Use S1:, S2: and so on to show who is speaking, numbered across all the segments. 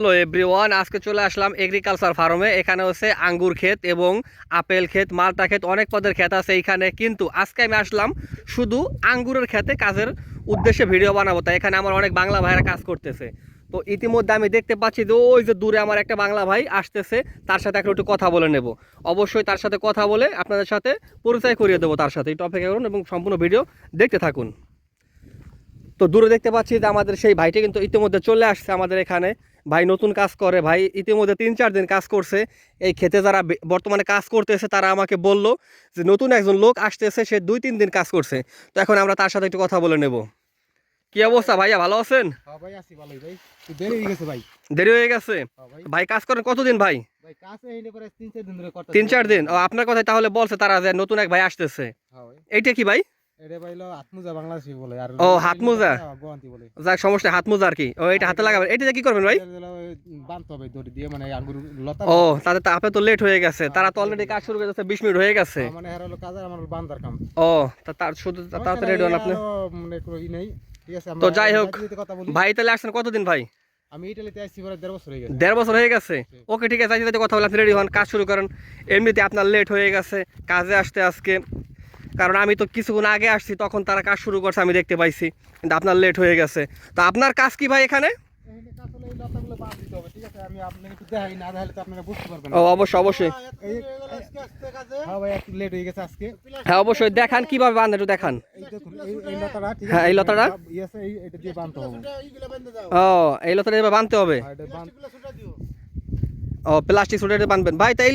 S1: Hello everyone, আজকে চলে আসলাম agriculture ফার্মে। এখানে হচ্ছে আঙ্গুর ক্ষেত এবং আপেল ক্ষেত, মালটা ক্ষেত, অনেক পদের ক্ষেত আছে এইখানে। কিন্তু আজকে আমি আসলাম শুধু আঙ্গুরের ক্ষেতে কাজের উদ্দেশ্যে ভিডিও বানাবো। তাই এখানে আমার অনেক বাংলা ভাইয়েরা কাজ করতেছে। তো ইতিমধ্যে আমি দেখতে পাচ্ছি যে ওই যে দূরে আমার একটা বাংলা ভাই আসতেছে, তার সাথে একটু কথা বলে নেব। অবশ্যই তার সাথে কথা বলে আপনাদের সাথে পরিচয় করিয়ে দেবো তার সাথে। এই টপিকে করুন এবং সম্পূর্ণ ভিডিও দেখতে থাকুন। তো দূরে দেখতে পাচ্ছি যে আমাদের সেই ভাইটি কিন্তু ইতিমধ্যে চলে আসছে আমাদের এখানে। ভাই নতুন কাজ করে, ভাই ইতিমধ্যে 3-4 দিন কাজ করছে এই ক্ষেতে। যারা বর্তমানে কাজ করতেছে তারা আমাকে বলল যে নতুন একজন লোক আসতেছে, সে 2-3 দিন কাজ করছে। তো এখন আমরা তার সাথে একটু কথা বলে নেব। কি অবস্থা ভাইয়া, ভালো আছেন?
S2: হ্যাঁ ভাই, আছি ভালোই ভাই। তো দেরি হয়ে গেছে ভাই।
S1: দেরি হয়ে গেছে?
S2: হ্যাঁ ভাই।
S1: ভাই কাজ করেন কতদিন ভাই?
S2: ভাই কাছে এনে পরে 3-4 দিন ধরে করতেছি।
S1: 3-4 দিন? ও, আপনার কথাই তাহলে বলছে তারা যে নতুন এক ভাই আসতেছে।
S2: হ্যাঁ ভাই।
S1: এইটা কি ভাই?
S2: এটা ভাইলো হাতমোজা বাংলাদেশি বলে, আর
S1: ও, হাত মোজা।
S2: গোয়ান্তি বলে।
S1: যাক, সমস্যা, হাত মোজা আর কি। ও, এটা হাতে লাগাবেন। এটা কি করবেন ভাই?
S2: বানতে হবে দড়ি দিয়ে, মানে আঙ্গুর লতা।
S1: ও, তাদের তো আপনার তো লেট হয়ে গেছে, তারা তো অলরেডি কাজ শুরু করে দিয়েছে, 20 মিনিট হয়ে গেছে।
S2: মানে এর হলো কাজ, আর আমার বান্দার কাম।
S1: ও, তার শুধু তাড়াতাড়ি রেডি হন আপনি।
S2: মানে কোনো ই নাই। ঠিক আছে,
S1: তো
S2: আমরা
S1: যাই হোক
S2: কথা বলি।
S1: ভাই, তাহলে আসছেন কতদিন ভাই?
S2: আমি ইটালিতে আসছি পরে 1.5 বছর হয়ে গেছে।
S1: 1.5 বছর হয়ে গেছে? ওকে, ঠিক আছে, যাইতে কথা বলে আপনি রেডি হন, কাজ শুরু করেন। এমনিতে আপনার লেট হয়ে গেছে কাজে আসতে আজকে, কারণ আমি তো কিছুক্ষণ আগে আসছি, তখন তারা কাজ শুরু করছে আমি দেখতে পাইছি, কিন্তু আপনার লেট হয়ে গেছে। তো আপনার কাজ কি ভাই এখানে?
S2: এখানে কাজ হলো এই লতাগুলো বাঁধ দিতে হবে। ঠিক আছে, আমি আপনাকে একটু দেখাই, না দেখালে তো আপনারা বুঝতে পারবেন না।
S1: ও, অবশ্যই অবশ্যই।
S2: হ্যাঁ ভাই, একটু লেট হয়ে গেছে আজকে।
S1: হ্যাঁ অবশ্যই, দেখান কিভাবে বাঁধেন, একটু দেখান।
S2: এই দেখুন, এই লতাটা, ঠিক আছে?
S1: হ্যাঁ, এই লতাটা।
S2: ইয়েছে, এটা দিয়ে বাঁধতে হবে।
S1: ও, এই লতাটা এবার বাঁধতে হবে।
S2: আর এটা
S1: ও, প্লাস্টিক সুটে বাঁধবেন ভাই। তাই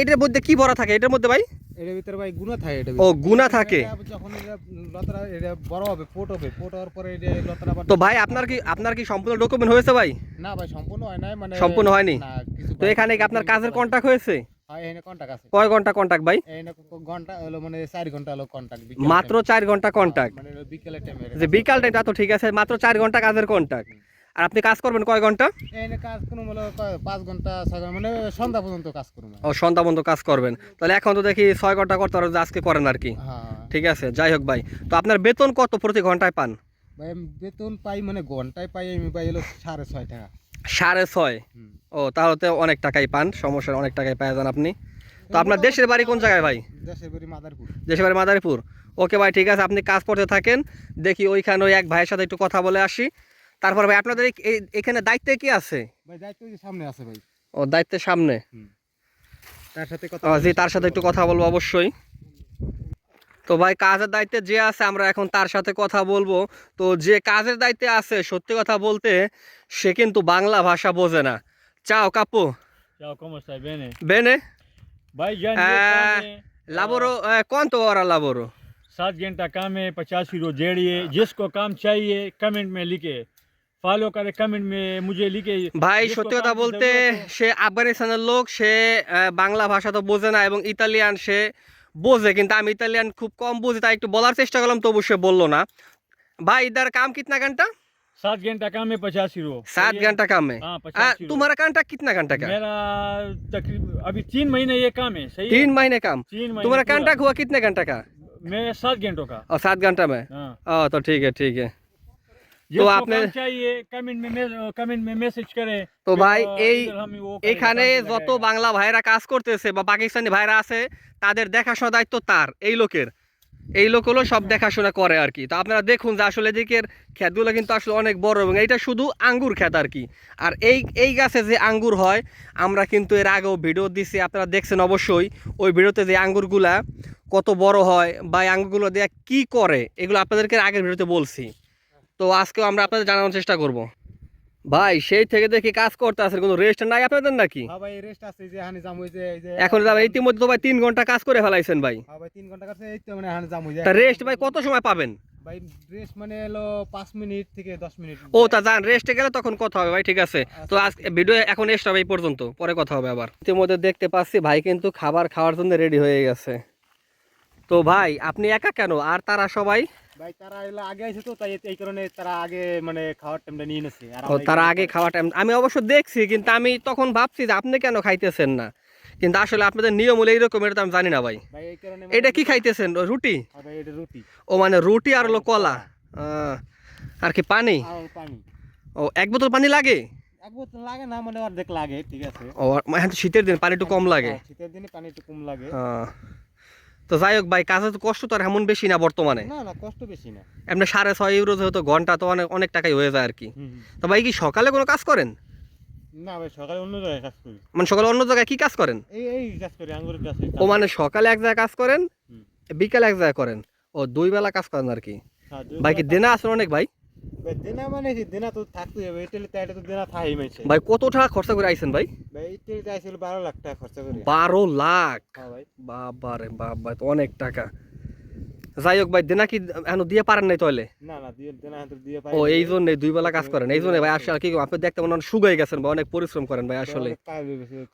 S1: এইটার মধ্যে কি ভরা থাকে এটার মধ্যে ভাই?
S2: এর ভিতরে ভাই গুণা থাকে। এটা
S1: ও, গুণা থাকে।
S2: যখন এটা লতাটা এটা বড় হবে, ফোট হবে, ফোট হওয়ার পরে এটা এই লতাটা আবার।
S1: তো ভাই আপনার কি সম্পূর্ণ ডকুমেন্ট হয়েছে ভাই?
S2: না ভাই, সম্পূর্ণ হয় নাই, মানে
S1: সম্পূর্ণ হয়নি?
S2: না, কিছু
S1: তো এখানে কি আপনার কাজের কন্ট্রাক্ট হয়েছে?
S2: হ্যাঁ, এখানে কন্টাক্ট আছে।
S1: কয় ঘন্টা কন্ট্রাক্ট ভাই?
S2: এখানে ঘন্টা হলো, মানে 4 ঘন্টা হলো কন্টাক্ট।
S1: মাত্র 4 ঘন্টা কন্ট্রাক্ট?
S2: মানে হলো বিকেলের টাইমে।
S1: যে বিকাল টাইমটা তো ঠিক আছে, মাত্র 4 ঘন্টা কাজের কন্ট্রাক্ট। আর আপনি কাজ করবেন কয় ঘন্টা?
S2: এখানে কাজ কোনো হলো 5 ঘন্টা 6 ঘন্টা, মানে সন্ধ্যা পর্যন্ত কাজ করবো।
S1: ও, সন্ধ্যা পর্যন্ত কাজ করবেন? তাহলে এখন তো দেখি 6 ঘন্টা করতে পারবেন, যে আজকে করেন আর কি।
S2: হ্যাঁ
S1: ঠিক আছে, যাই হোক ভাই। তো আপনার বেতন কত প্রতি ঘন্টায় পান?
S2: ভাই, আমি বেতন পাই, মানে ঘন্টায় পাই আমি পাই হলো 6.5 টাকা।
S1: 6.5?
S2: হুম।
S1: ও, তাহলে তো অনেক টাকাই পান, সমস্যা, অনেক টাকাই পাই যান আপনি। তো আপনার দেশের বাড়ি কোন জায়গায় ভাই?
S2: দেশের বাড়ি মাদারপুর।
S1: দেশের বাড়ি মাদারীপুর? ওকে ভাই, ঠিক আছে, আপনি কাজ করতে থাকেন। দেখি ওইখানে ওই এক ভাইয়ের সাথে একটু কথা বলে আসি। তারপর ভাই আপনাদের এখানে দায়িত্বে কি আছে?
S2: ভাই দায়িত্ব যে সামনে আছে ভাই।
S1: ও, দায়িত্বের সামনে?
S2: হুম। তার সাথে কথা
S1: জি, তার সাথে একটু কথা বলবো অবশ্যই। তো ভাই, কাজের দায়িত্বে যে আছে আমরা এখন তার সাথে কথা বলবো। তো যে কাজের দায়িত্বে আছে, সত্যি কথা বলতে সে কিন্তু বাংলা ভাষা বোঝে না। চাও কাপু?
S3: Ciao, come stai? Bene?
S1: বেনে?
S3: Vai Gianni, fame,
S1: lavoro quanto ora lavoro?
S3: 7 घंटा काम है, 50 यूरो जेड़िए। जिसको काम चाहिए कमेंट में लिखे, फॉलो करे कमेंट में मुझे लिखे।
S1: ভাই
S3: जिसको
S1: সত্যি কথা
S3: काम की
S1: বলতে
S3: ज़रूरत हो,
S1: সে আফগানিস্তানের লোক, সে বাংলা ভাষা তো বোঝে না, এবং ইতালিয়ান সে বোঝে, কিন্তু আমি ইতালিয়ান খুব কম বুঝি, তাই একটু বলার চেষ্টা করলাম, তবু সে বললো না। ভাই ইধার কাম কিতনা ঘন্টা?
S3: 7 घंटा काम है, 50 यूरो।
S1: 7 घंटा काम है?
S3: हाँ, 50 यूरो।
S1: तुम्हारा कॉन्ट्रैक्ट कितना घंटा का?
S3: मेरा तकरीबन अभी 3 महीने ये काम है, सही है?
S1: 3 महीने काम?
S3: 3 महीने
S1: तुम्हारा
S3: पूरा।
S1: कॉन्ट्रैक्ट हुआ कितने घंटा का?
S3: मैं 7 घंटों का।
S1: और 7 घंटा में?
S3: हाँ।
S1: तो ठीक है, ठीक है।
S3: जिसको
S1: आपने
S3: काम चाहिए कमेंट में मैसेज करे।
S1: তো ভাই
S3: इधर हम वो करेंगे,
S1: এইখানে
S3: काम पे
S1: যত
S3: लगाएगा।
S1: বাংলা ভাইরা কাজ করতেছে বা পাকিস্তানি ভাইরা আছে, তাদের দেখাশোনা দায়িত্ব তার, এই লোকের। এই লোক হলো সব দেখাশোনা করে আর কি। তো আপনারা দেখুন যে আসলে এদিকের ক্ষেতগুলো কিন্তু আসলে অনেক বড়, এবং এইটা শুধু আঙ্গুর ক্ষেত আর কি। আর এই গাছে যে আঙ্গুর হয়, আমরা কিন্তু এর আগেও ভিডিও দিছি, আপনারা দেখছেন অবশ্যই। ওই ভিডিওতে যে আঙ্গুরগুলা কত বড় হয় বা এই আঙ্গুরগুলো দিয়ে কি করে, এগুলো আপনাদেরকে আগের ভিডিওতে বলছি। তো আজকেও আমরা আপনাদের জানানোর চেষ্টা করব। ভাই সেই থেকে দেখি কাজ করতে আছেন, কোনো রেস্ট নাই আপনাদের নাকি?
S2: হ্যাঁ ভাই, রেস্ট আছে, যে হানি জাম হইছে, এই যে
S1: এখন যাবেন ইতিমধ্যে তো ভাই 3 ঘন্টা কাজ করে ফেলাইছেন ভাই।
S2: হ্যাঁ ভাই, 3 ঘন্টা কাছে, এই তো মানে হানি জাম হইছে।
S1: তা রেস্ট ভাই কত সময় পাবেন?
S2: ভাই রেস্ট মানে হলো 5 মিনিট থেকে 10 মিনিট।
S1: ও, তা যান, রেস্টে গেলে তখন কথা হবে ভাই, ঠিক আছে। তো আজ ভিডিও এখন রেস্ট হবে এই পর্যন্ত, পরে কথা হবে আবার। ইতিমধ্যে দেখতে পাচ্ছি ভাই কিন্তু খাবার খাওয়ার জন্য রেডি হয়ে গেছে। তো ভাই আপনি একা কেন, আর তারা সবাই?
S2: ভাই তারা এলো আগে আইছে, তো তাই এই কারণে তারা আগে মানে খাওয়ার টাইমটা নিয়ে নিছে। আর
S1: ও, তারা আগে খাওয়া টাইম আমি অবশ্য দেখছি, কিন্তু আমি তখন ভাবছি যে আপনি কেন খাইতেছেন না, কিন্তু আসলে আপনাদের নিয়ম হলো এইরকম, এটা তো আমি জানি না ভাই।
S2: ভাই এই কারণে
S1: এটা কি খাইতেছেন, রুটি?
S2: হ্যাঁ ভাই, এটা রুটি
S1: ও, মানে রুটি আর হলো কলা, আর কি পানি?
S2: আর পানি।
S1: ও, 1 বোতল পানি লাগে?
S2: এক বোতল লাগে না, মানে অর্ধেক লাগে, ঠিক আছে।
S1: ও মানে শীতের দিন পানি একটু কম লাগে।
S2: শীতের দিনে পানি একটু কম লাগে।
S1: তো যাই হোক ভাই, কাজে তো কষ্ট তো আর এমন বেশি না বর্তমানে।
S2: না না, কষ্ট বেশি না।
S1: এমনি 6.5 ইউরো যেহেতু ঘন্টা, তো অনেক অনেক টাকাই হয়ে যায় আর কি। তো ভাই কি সকালে কোনো কাজ করেন?
S2: না ভাই, সকালে অন্য জায়গায় কাজ করি।
S1: মানে সকালে অন্য জায়গায় কি কাজ করেন?
S2: এই কাজ করি, আঙ্গুরের কাজ।
S1: ও মানে সকালে এক জায়গায় কাজ করেন, বিকালে এক জায়গায় করেন। ও 2 বেলা কাজ করেন আর কি। ভাই কি দেনা আছে অনেক ভাই?
S2: দেনা মানে কি, দেনা তো থাকতেই হবে, ইটালি তাইলে তো দেনা থাই মাইছে।
S1: ভাই কত টাকা খরচা করে আইছেন ভাই?
S2: ভাই ইটালি যাইছিল 12 লাখ টাকা খরচা করি।
S1: 12 লাখ?
S2: হ্যাঁ ভাই।
S1: বাবা রে বাবা, তো অনেক টাকা। যাই হোক ভাই, দেনা কি এখনো দিয়ে পারেন নাই তাহলে?
S2: না না, দেনা হাতে দিয়ে পাই।
S1: ও এই জন্যই 2 বেলা কাজ করেন, এই জন্য ভাই। আসলে কি আপনি দেখতে মনে হয় শুকিয়ে গেছেন ভাই, অনেক পরিশ্রম করেন ভাই আসলে।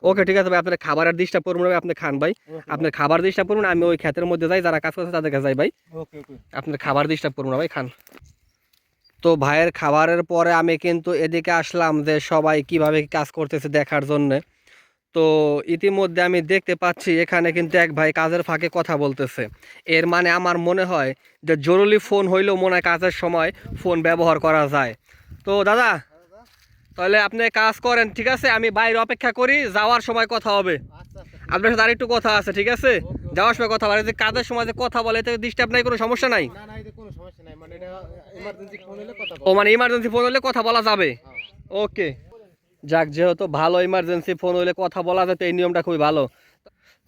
S1: ওকে ঠিক আছে ভাই, আপনার খাবারের ডিস্টার্ব করবেন না ভাই, আপনি খান ভাই। আপনার খাবার ডিস্টার্ব করবেন, আমি ওই ক্ষেতের মধ্যে যাই, যারা কাজ করছে তাদের কাছে যাই ভাই।
S2: ওকে ওকে।
S1: আপনার খাবার ডিস্টার্ব করবো না ভাই, খান। তো ভাইয়ের খাবারের পরে আমি কিন্তু এদিকে আসলাম যে সবাই কিভাবে কাজ করতেছে দেখার জন্য। তো ইতিমধ্যে আমি দেখতে পাচ্ছি এখানে কিন্তু এক ভাই কাজের ফাঁকে কথা বলতেছে। এর মানে আমার মনে হয় যে জরুরি ফোন হইলেও মনে হয় কাজের সময় ফোন ব্যবহার করা যায়। তো দাদা, তাহলে আপনি কাজ করেন, ঠিক আছে? আমি বাইরে অপেক্ষা করি, যাওয়ার সময় কথা হবে।
S2: আচ্ছা আচ্ছা।
S1: আপনার সাথে আরেকটু কথা আছে, ঠিক আছে? যাওয়ার সময় কথা বলে, যে কাজের সময় যে কথা বলে এতে ডিস্টার্ব নাই, কোনো সমস্যা নাই।
S2: না না, এটা কোনো সমস্যা নাই, মানে এটা ইমার্জেন্সি ফোন হলে কথা
S1: ও মানে ইমার্জেন্সি ফোন হলে কথা বলা যাবে? ওকে, যাক, যেহেতু ভালো, ইমার্জেন্সি ফোন হলে কথা বলা যেত, এই নিয়মটা খুবই ভালো।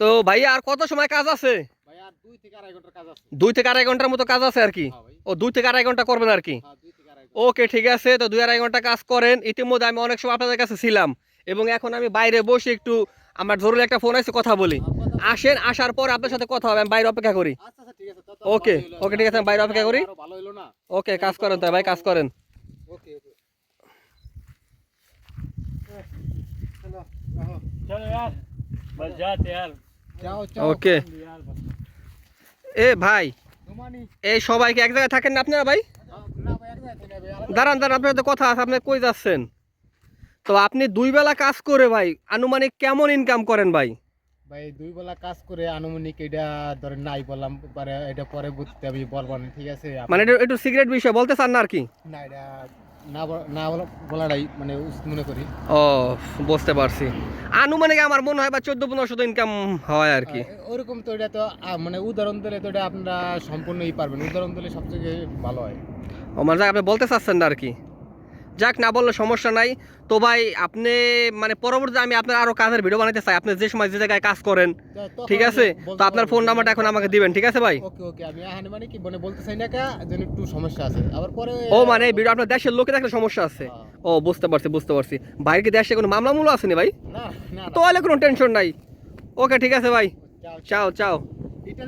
S1: তো ভাই আর কত সময় কাজ আছে?
S2: ভাই আর 2 থেকে আড়াই ঘন্টার কাজ আছে।
S1: 2 থেকে আড়াই ঘন্টার মতো কাজ আছে আর কি।
S2: হ্যাঁ ভাই।
S1: ও 2 থেকে আড়াই ঘন্টা করবেন আর কি।
S2: হ্যাঁ, 2 থেকে আড়াই ঘন্টা।
S1: ওকে ঠিক আছে, তো 2-2.5 ঘন্টা কাজ করেন। ইতিমধ্যে আমি অনেক সময় আপনাদের কাছে ছিলাম, এবং এখন আমি বাইরে বসে একটু আমার জরুরি একটা ফোন আছে, কথা বলি। আসেন, আসার পর আপনার সাথে কথা হবে, আমি বাইরে অপেক্ষা করি।
S2: আচ্ছা আচ্ছা, ঠিক আছে।
S1: ওকে ওকে ঠিক আছে, আমি বাইরে অপেক্ষা করি।
S2: আরো ভালো হলো না।
S1: ওকে, কাজ করেন তাই ভাই, কাজ করেন।
S2: ওকে ওকে। চলো রাহো।
S3: चलो यार, बस जाते यार।
S2: যাও যাও।
S1: ওকে।
S3: यार बस।
S1: এ ভাই,
S2: দোমানি।
S1: এই সবাই কি এক জায়গায় থাকেন না আপনারা ভাই?
S2: না ভাই, এক জায়গায় না ভাই।
S1: দাঁড়ান দাঁড়ান, আপনার তো কথা আছে, আপনি কই যাচ্ছেন? তো আপনি 2 বেলা কাজ করে ভাই আনুমানিক কেমন ইনকাম করেন ভাই?
S2: ভাই 2 বেলা কাজ করে আনুমানিক এটা ধরেন নাই বললাম, পরে এটা পরে বুঝতে আমি বলবো না, ঠিক আছে?
S1: মানে এটা একটু সিক্রেট বিষয় বলতে চান না আর কি?
S2: না, এটা না বলাটাই মানে উচিত মনে করি।
S1: ও বুঝতে পারছি। আনুমানিক আমার মনে হয় বা 14-1500 ইনকাম হয় আর কি।
S2: ওরকম তো এটা তো মানে উদাহরণ দিলে তো এটা আপনারা সম্পূর্ণই পারবেন, উদাহরণ দিলে সবথেকে ভালো হয়।
S1: ও মানে যাক, আপনি বলতে চাচ্ছেন না আর কি। যাক, না বললে সমস্যা নাই। তো ভাই আপনি মানে পরবর্তীতে আমি আপনার আরো কাজের ভিডিও বানাতে চাই, আপনি যে সময় যে জায়গায় কাজ করেন, ঠিক আছে? তো আপনার ফোন নাম্বারটা এখন আমাকে দিবেন, ঠিক আছে ভাই?
S2: ওকে ওকে। আমি এখানে মানে কি মানে বলতে চাই না, কা যেন একটু সমস্যা আছে আবার পরে।
S1: ও মানে এই ভিডিও আপনার দেশের লোকে দেখলে সমস্যা আছে? ও বুঝতে পারছি বুঝতে পারছি। বাইরে কি দেশে কোনো মামলা মূল্য আসেনি ভাই?
S2: না না
S1: তাহলে কোনো টেনশন নাই। ওকে ঠিক আছে ভাই,
S2: যাও
S1: চাও চাও।
S2: ইটালি